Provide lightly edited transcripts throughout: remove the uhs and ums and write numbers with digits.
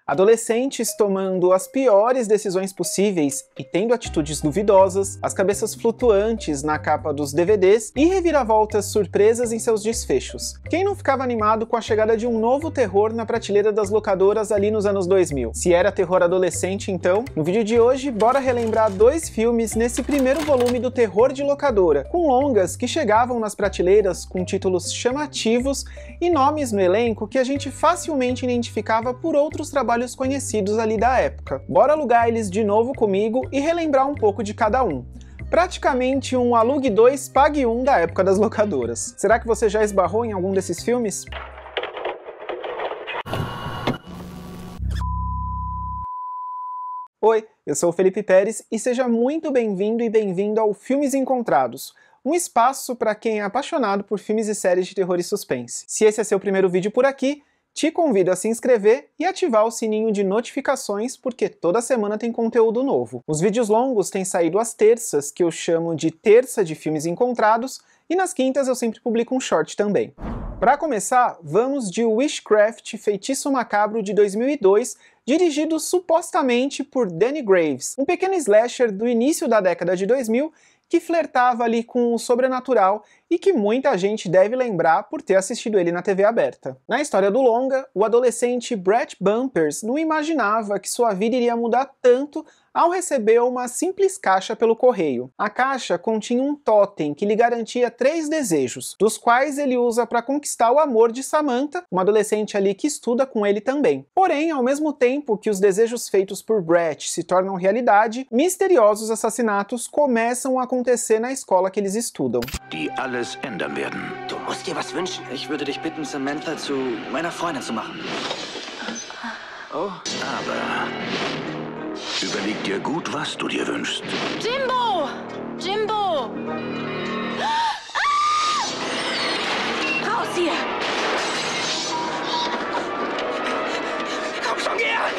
Adolescentes tomando as piores decisões possíveis e tendo atitudes duvidosas, as cabeças flutuantes na capa dos DVDs e reviravoltas surpresas em seus desfechos. Quem não ficava animado com a chegada de um novo terror na prateleira das locadoras ali nos anos 2000? Se era terror adolescente, então, no vídeo de hoje, bora relembrar 2 filmes nesse primeiro volume do terror de locadora, com longas que chegavam nas prateleiras com títulos chamativos e nomes no elenco que a gente facilmente identificava por outros trabalhos conhecidos ali da época. Bora alugar eles de novo comigo e relembrar um pouco de cada um. Praticamente um alugue 2, pague 1 da época das locadoras. Será que você já esbarrou em algum desses filmes? Oi, eu sou o Felipe Pérez e seja muito bem-vindo e bem-vindo ao Filmes Encontrados, um espaço para quem é apaixonado por filmes e séries de terror e suspense. Se esse é seu primeiro vídeo por aqui, te convido a se inscrever e ativar o sininho de notificações, porque toda semana tem conteúdo novo. Os vídeos longos têm saído às terças, que eu chamo de Terça de Filmes Encontrados, e nas quintas eu sempre publico um short também. Para começar, vamos de Witchcraft, Feitiço Macabro de 2002, dirigido supostamente por Danny Graves, um pequeno slasher do início da década de 2000, que flertava ali com o sobrenatural e que muita gente deve lembrar por ter assistido ele na TV aberta. Na história do longa, o adolescente Brett Bumpers não imaginava que sua vida iria mudar tanto ao receber uma simples caixa pelo correio. A caixa continha um totem que lhe garantia 3 desejos, dos quais ele usa para conquistar o amor de Samantha, uma adolescente ali que estuda com ele também. Porém, ao mesmo tempo que os desejos feitos por Brett se tornam realidade, misteriosos assassinatos começam a acontecer na escola que eles estudam. Die alles ändern werden. Du musst dir was wünschen. Ich würde dich bitten, Samantha zu meiner Freundin zu machen. Oh, aber überleg dir gut, was du dir wünschst. Jimbo! Jimbo! Ah! Raus hier! Komm schon, geh an!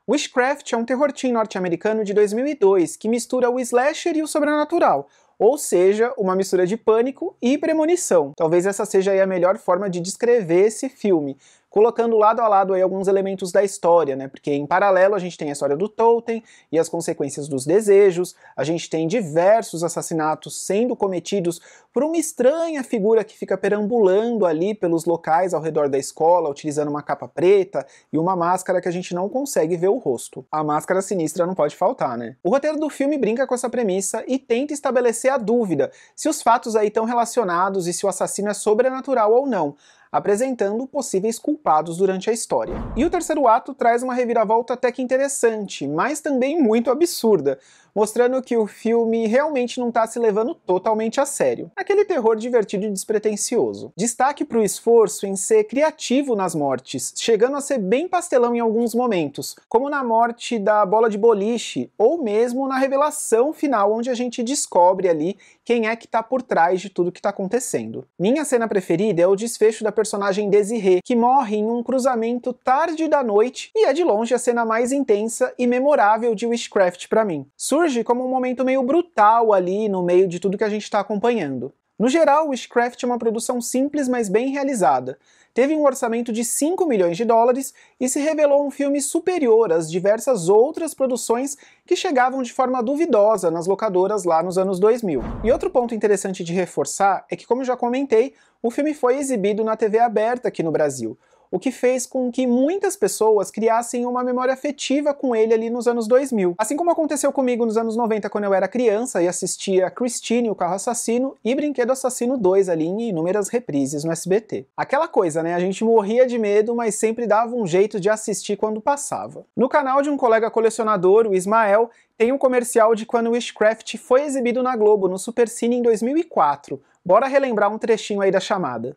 Witchcraft é um terror teen norte-americano de 2002 que mistura o slasher e o sobrenatural, ou seja, uma mistura de pânico e premonição. Talvez essa seja aí a melhor forma de descrever esse filme, colocando lado a lado aí alguns elementos da história, né? Porque em paralelo a gente tem a história do totem e as consequências dos desejos, a gente tem diversos assassinatos sendo cometidos por uma estranha figura que fica perambulando ali pelos locais ao redor da escola, utilizando uma capa preta e uma máscara que a gente não consegue ver o rosto. A máscara sinistra não pode faltar, né? O roteiro do filme brinca com essa premissa e tenta estabelecer a dúvida se os fatos aí estão relacionados e se o assassino é sobrenatural ou não, apresentando possíveis culpados durante a história. E o terceiro ato traz uma reviravolta até que interessante, mas também muito absurda, mostrando que o filme realmente não está se levando totalmente a sério. Aquele terror divertido e despretensioso. Destaque para o esforço em ser criativo nas mortes, chegando a ser bem pastelão em alguns momentos, como na morte da bola de boliche, ou mesmo na revelação final, onde a gente descobre ali quem é que está por trás de tudo que está acontecendo. Minha cena preferida é o desfecho da personagem Desiree, que morre em um cruzamento tarde da noite e é de longe a cena mais intensa e memorável de Witchcraft para mim. Surge como um momento meio brutal ali no meio de tudo que a gente está acompanhando. No geral, Witchcraft é uma produção simples, mas bem realizada. Teve um orçamento de 5 milhões de dólares e se revelou um filme superior às diversas outras produções que chegavam de forma duvidosa nas locadoras lá nos anos 2000. E outro ponto interessante de reforçar é que, como eu já comentei, o filme foi exibido na TV aberta aqui no Brasil, o que fez com que muitas pessoas criassem uma memória afetiva com ele ali nos anos 2000. Assim como aconteceu comigo nos anos 90 quando eu era criança e assistia Christine, o Carro Assassino, e Brinquedo Assassino 2 ali em inúmeras reprises no SBT. Aquela coisa, né? A gente morria de medo, mas sempre dava um jeito de assistir quando passava. No canal de um colega colecionador, o Ismael, tem um comercial de quando Witchcraft foi exibido na Globo, no Supercine em 2004. Bora relembrar um trechinho aí da chamada.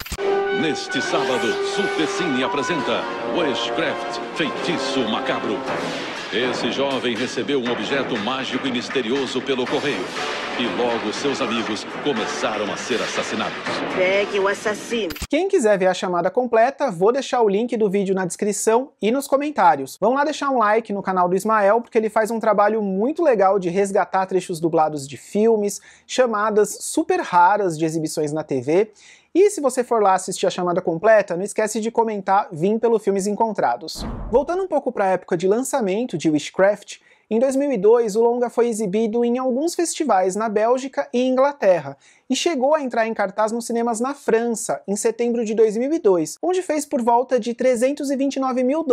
Neste sábado, Supercine apresenta Witchcraft, Feitiço Macabro. Esse jovem recebeu um objeto mágico e misterioso pelo correio. e logo seus amigos começaram a ser assassinados. Pegue o assassino. Quem quiser ver a chamada completa, vou deixar o link do vídeo na descrição e nos comentários. Vão lá deixar um like no canal do Ismael, porque ele faz um trabalho muito legal de resgatar trechos dublados de filmes, chamadas super raras de exibições na TV. E se você for lá assistir a chamada completa, não esquece de comentar "Vim pelo Filmes Encontrados". Voltando um pouco para a época de lançamento de Witchcraft, em 2002 o longa foi exibido em alguns festivais na Bélgica e Inglaterra, e chegou a entrar em cartaz nos cinemas na França, em setembro de 2002, onde fez por volta de $329 mil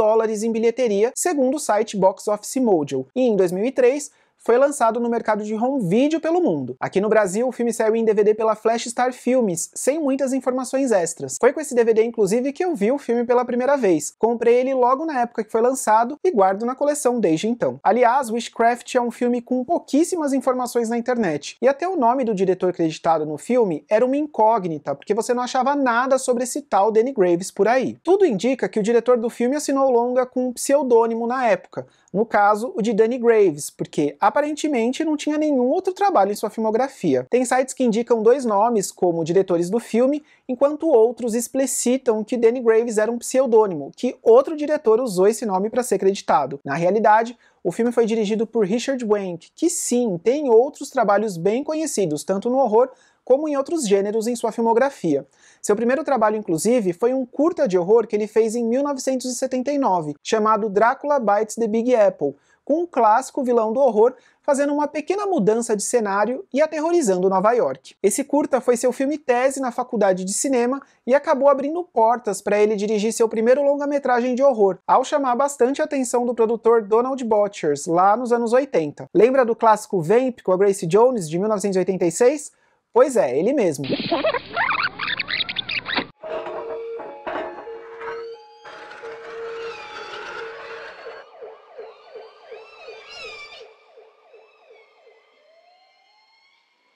em bilheteria, segundo o site Box Office Mojo. E em 2003, foi lançado no mercado de home video pelo mundo. Aqui no Brasil, o filme saiu em DVD pela Flash Star Filmes, sem muitas informações extras. Foi com esse DVD, inclusive, que eu vi o filme pela primeira vez. Comprei ele logo na época que foi lançado e guardo na coleção desde então. Aliás, Witchcraft é um filme com pouquíssimas informações na internet, e até o nome do diretor creditado no filme era uma incógnita, porque você não achava nada sobre esse tal Danny Graves por aí. Tudo indica que o diretor do filme assinou o longa com um pseudônimo na época, no caso, o de Danny Graves, porque aparentemente não tinha nenhum outro trabalho em sua filmografia. Tem sites que indicam dois nomes como diretores do filme, enquanto outros explicitam que Danny Graves era um pseudônimo, que outro diretor usou esse nome para ser creditado. Na realidade, o filme foi dirigido por Richard Wenk, que sim, tem outros trabalhos bem conhecidos, tanto no horror como em outros gêneros em sua filmografia. Seu primeiro trabalho, inclusive, foi um curta de horror que ele fez em 1979, chamado Drácula Bites the Big Apple, com um clássico vilão do horror fazendo uma pequena mudança de cenário e aterrorizando Nova York. Esse curta foi seu filme tese na faculdade de cinema e acabou abrindo portas para ele dirigir seu primeiro longa-metragem de horror, ao chamar bastante a atenção do produtor Donald Butchers, lá nos anos 80. Lembra do clássico Vamp com a Grace Jones, de 1986? Pois é, ele mesmo.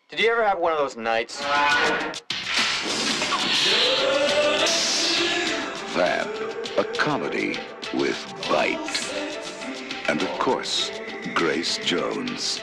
Did you ever have one of those nights? Vamp, a comedy with bite. And of course, Grace Jones.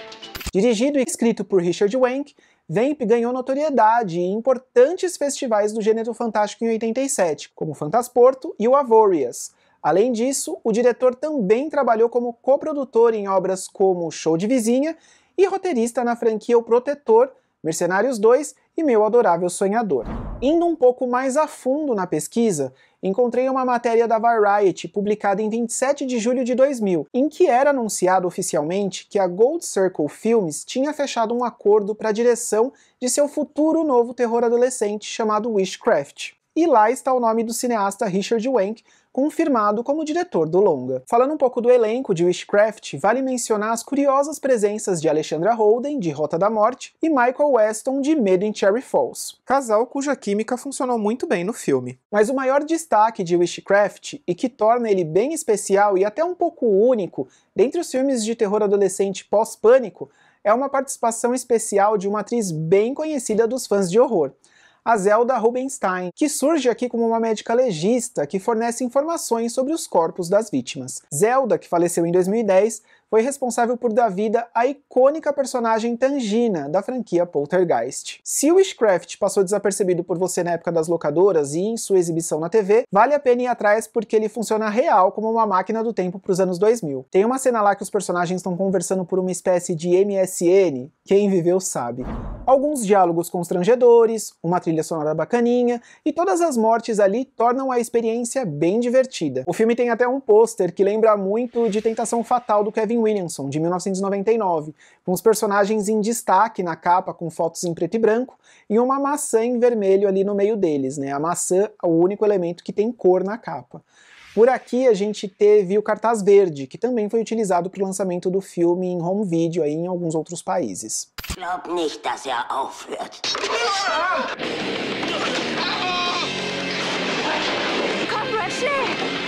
Dirigido e escrito por Richard Wenk, Vamp ganhou notoriedade em importantes festivais do gênero fantástico em 87, como o Fantasporto e o Avoriaz. Além disso, o diretor também trabalhou como coprodutor em obras como Show de Vizinha e roteirista na franquia O Protetor, Mercenários 2 e Meu Adorável Sonhador. Indo um pouco mais a fundo na pesquisa, encontrei uma matéria da Variety publicada em 27 de julho de 2000, em que era anunciado oficialmente que a Gold Circle Films tinha fechado um acordo para a direção de seu futuro novo terror adolescente chamado Witchcraft. E lá está o nome do cineasta Richard Wenk, confirmado como diretor do longa. Falando um pouco do elenco de Witchcraft, vale mencionar as curiosas presenças de Alexandra Holden, de Rota da Morte, e Michael Weston, de Medo em Cherry Falls, casal cuja química funcionou muito bem no filme. Mas o maior destaque de Witchcraft, e que torna ele bem especial e até um pouco único dentre os filmes de terror adolescente pós-pânico, é uma participação especial de uma atriz bem conhecida dos fãs de horror, a Zelda Rubinstein, que surge aqui como uma médica legista que fornece informações sobre os corpos das vítimas. Zelda, que faleceu em 2010, foi responsável por dar vida à icônica personagem Tangina, da franquia Poltergeist. Se o Witchcraft passou desapercebido por você na época das locadoras e em sua exibição na TV, vale a pena ir atrás porque ele funciona real como uma máquina do tempo para os anos 2000. Tem uma cena lá que os personagens estão conversando por uma espécie de MSN, quem viveu sabe. Alguns diálogos constrangedores, uma trilha sonora bacaninha, e todas as mortes ali tornam a experiência bem divertida. O filme tem até um pôster que lembra muito de Tentação Fatal do Kevin Williamson, de 1999, com os personagens em destaque na capa com fotos em preto e branco, e uma maçã em vermelho ali no meio deles, né? A maçã é o único elemento que tem cor na capa. Por aqui a gente teve o cartaz verde, que também foi utilizado para o lançamento do filme em home video aí em alguns outros países. Glaub nicht, dass aufhört. Komm, Red, schnell!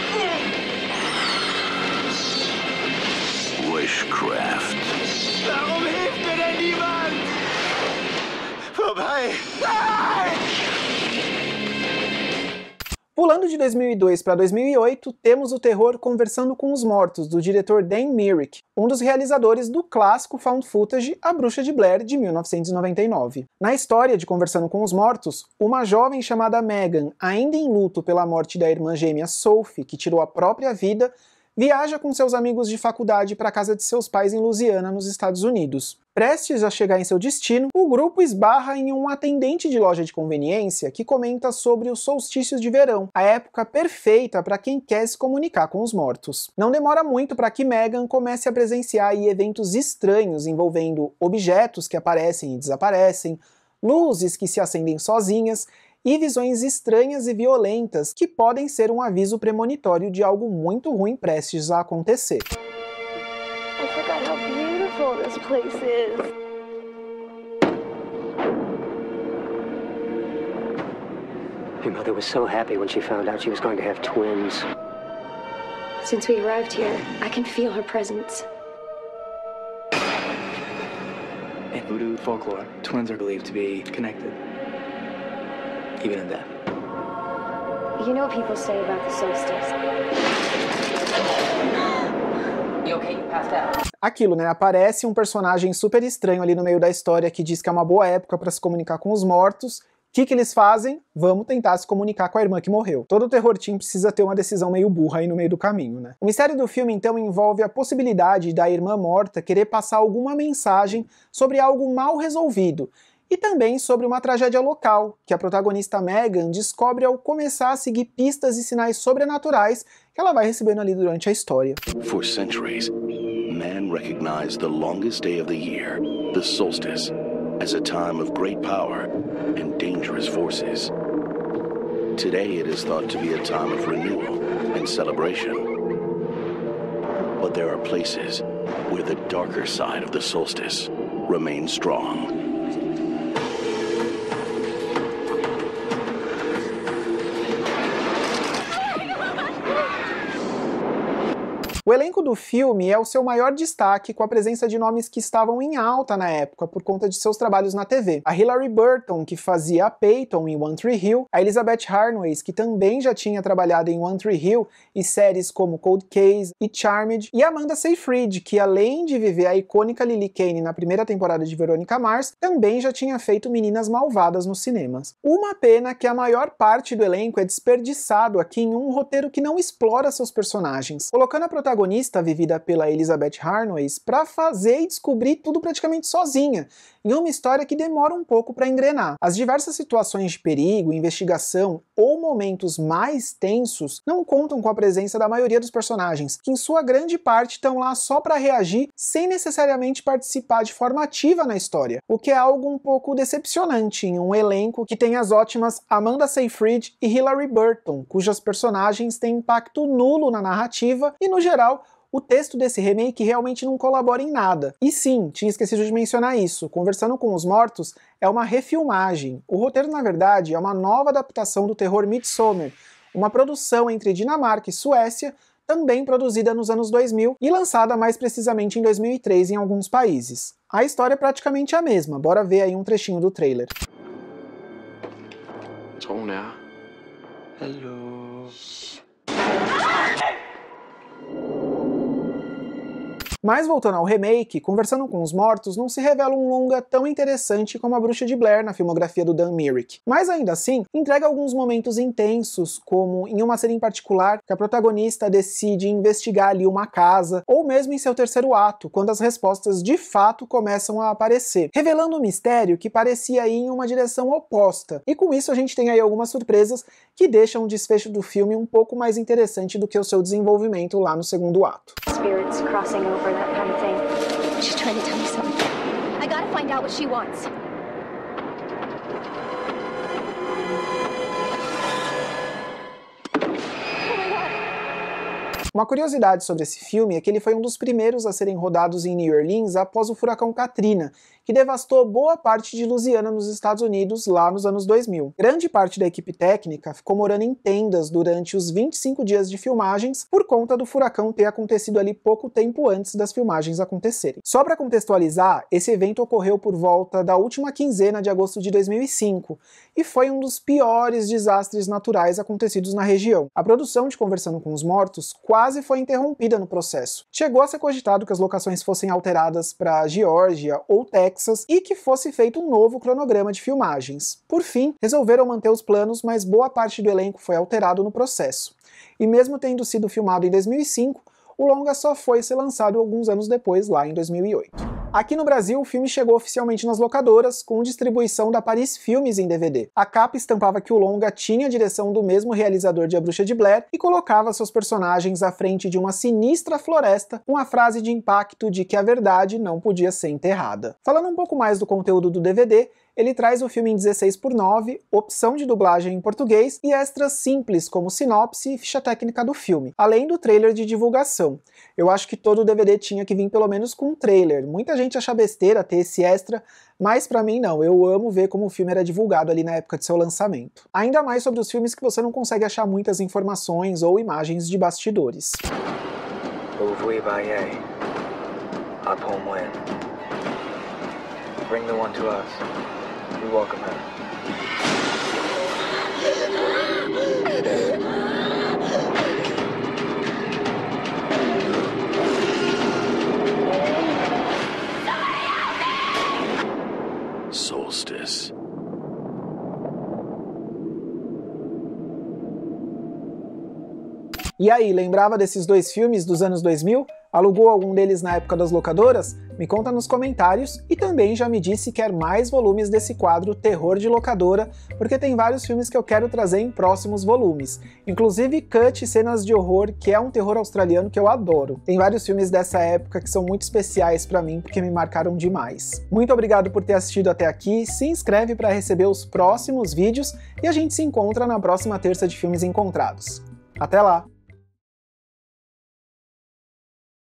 Witchcraft. Warum hilft mir denn niemand? Vorbei! Nein! Pulando de 2002 para 2008, temos o terror Conversando com os Mortos, do diretor Dan Myrick, um dos realizadores do clássico found footage A Bruxa de Blair, de 1999. Na história de Conversando com os Mortos, uma jovem chamada Megan, ainda em luto pela morte da irmã gêmea Sophie, que tirou a própria vida, viaja com seus amigos de faculdade para a casa de seus pais em Louisiana, nos Estados Unidos. Prestes a chegar em seu destino, o grupo esbarra em um atendente de loja de conveniência que comenta sobre os solstícios de verão, a época perfeita para quem quer se comunicar com os mortos. Não demora muito para que Megan comece a presenciar eventos estranhos envolvendo objetos que aparecem e desaparecem, luzes que se acendem sozinhas e visões estranhas e violentas que podem ser um aviso premonitório de algo muito ruim prestes a acontecer. I forgot how beautiful this place is. Your mother was so happy when she found out she was going to have twins. Since we arrived here, I can feel her presence. In voodoo folklore, twins are believed to be connected, even in death. You know what people say about the solstice? You okay? You passed out. Aquilo, né? Aparece um personagem super estranho ali no meio da história que diz que é uma boa época para se comunicar com os mortos. O que eles fazem? Vamos tentar se comunicar com a irmã que morreu. Todo terror teen precisa ter uma decisão meio burra aí no meio do caminho, né? O mistério do filme, então, envolve a possibilidade da irmã morta querer passar alguma mensagem sobre algo mal resolvido, e também sobre uma tragédia local, que a protagonista Megan descobre ao começar a seguir pistas e sinais sobrenaturais que ela vai recebendo ali durante a história. For centuries, man recognized the longest day of the year, the solstice, as a time of great power and dangerous forces. Today it is thought to be a time of renewal and celebration. But there are places where the darker side of the solstice remains strong. O elenco do filme é o seu maior destaque, com a presença de nomes que estavam em alta na época por conta de seus trabalhos na TV. A Hilarie Burton, que fazia a Peyton em One Tree Hill, a Elizabeth Harkness, que também já tinha trabalhado em One Tree Hill e séries como Cold Case e Charmed, e Amanda Seyfried, que além de viver a icônica Lily Kane na primeira temporada de Veronica Mars, também já tinha feito Meninas Malvadas nos cinemas. Uma pena que a maior parte do elenco é desperdiçado aqui em um roteiro que não explora seus personagens, colocando a protagonista, vivida pela Elizabeth Harkness, para fazer e descobrir tudo praticamente sozinha, em uma história que demora um pouco para engrenar. As diversas situações de perigo, investigação ou momentos mais tensos não contam com a presença da maioria dos personagens, que em sua grande parte estão lá só para reagir sem necessariamente participar de forma ativa na história, o que é algo um pouco decepcionante em um elenco que tem as ótimas Amanda Seyfried e Hilarie Burton, cujas personagens têm impacto nulo na narrativa e, no geral, o texto desse remake realmente não colabora em nada. E sim, tinha esquecido de mencionar isso, Conversando com os Mortos é uma refilmagem. O roteiro, na verdade, é uma nova adaptação do terror Midsommar, uma produção entre Dinamarca e Suécia, também produzida nos anos 2000 e lançada mais precisamente em 2003 em alguns países. A história é praticamente a mesma, bora ver aí um trechinho do trailer. Hello. Mas voltando ao remake, Conversando com os Mortos não se revela um longa tão interessante como A Bruxa de Blair na filmografia do Dan Myrick. Mas ainda assim, entrega alguns momentos intensos, como em uma cena em particular que a protagonista decide investigar ali uma casa, ou mesmo em seu terceiro ato, quando as respostas de fato começam a aparecer, revelando um mistério que parecia ir em uma direção oposta. E com isso a gente tem aí algumas surpresas que deixam o desfecho do filme um pouco mais interessante do que o seu desenvolvimento lá no segundo ato. Spirits crossing over, that kind of thing. She's trying to tell me something. I gotta find out what she wants. Uma curiosidade sobre esse filme é que ele foi um dos primeiros a serem rodados em New Orleans após o furacão Katrina, que devastou boa parte de Louisiana nos Estados Unidos lá nos anos 2000. Grande parte da equipe técnica ficou morando em tendas durante os 25 dias de filmagens por conta do furacão ter acontecido ali pouco tempo antes das filmagens acontecerem. Só para contextualizar, esse evento ocorreu por volta da última quinzena de agosto de 2005 e foi um dos piores desastres naturais acontecidos na região. A produção de Conversando com os Mortos quase foi interrompida no processo. Chegou a ser cogitado que as locações fossem alteradas para Geórgia ou Texas e que fosse feito um novo cronograma de filmagens. Por fim, resolveram manter os planos, mas boa parte do elenco foi alterado no processo. E mesmo tendo sido filmado em 2005, o longa só foi ser lançado alguns anos depois, lá em 2008. Aqui no Brasil, o filme chegou oficialmente nas locadoras, com distribuição da Paris Filmes em DVD. A capa estampava que o longa tinha a direção do mesmo realizador de A Bruxa de Blair e colocava seus personagens à frente de uma sinistra floresta, com a frase de impacto de que a verdade não podia ser enterrada. Falando um pouco mais do conteúdo do DVD, ele traz o filme em 16:9, opção de dublagem em português e extras simples como sinopse e ficha técnica do filme, além do trailer de divulgação. Eu acho que todo DVD tinha que vir pelo menos com um trailer. Muita gente acha besteira ter esse extra, mas pra mim não, eu amo ver como o filme era divulgado ali na época de seu lançamento. Ainda mais sobre os filmes que você não consegue achar muitas informações ou imagens de bastidores. Bring the one to us. We welcome her. Solstice. E aí, lembrava desses dois filmes dos anos 2000? Alugou algum deles na época das locadoras? Me conta nos comentários e também já me disse que quer mais volumes desse quadro Terror de Locadora, porque tem vários filmes que eu quero trazer em próximos volumes, inclusive Cut Cenas de Horror, que é um terror australiano que eu adoro. Tem vários filmes dessa época que são muito especiais pra mim porque me marcaram demais. Muito obrigado por ter assistido até aqui, se inscreve para receber os próximos vídeos e a gente se encontra na próxima terça de Filmes Encontrados. Até lá!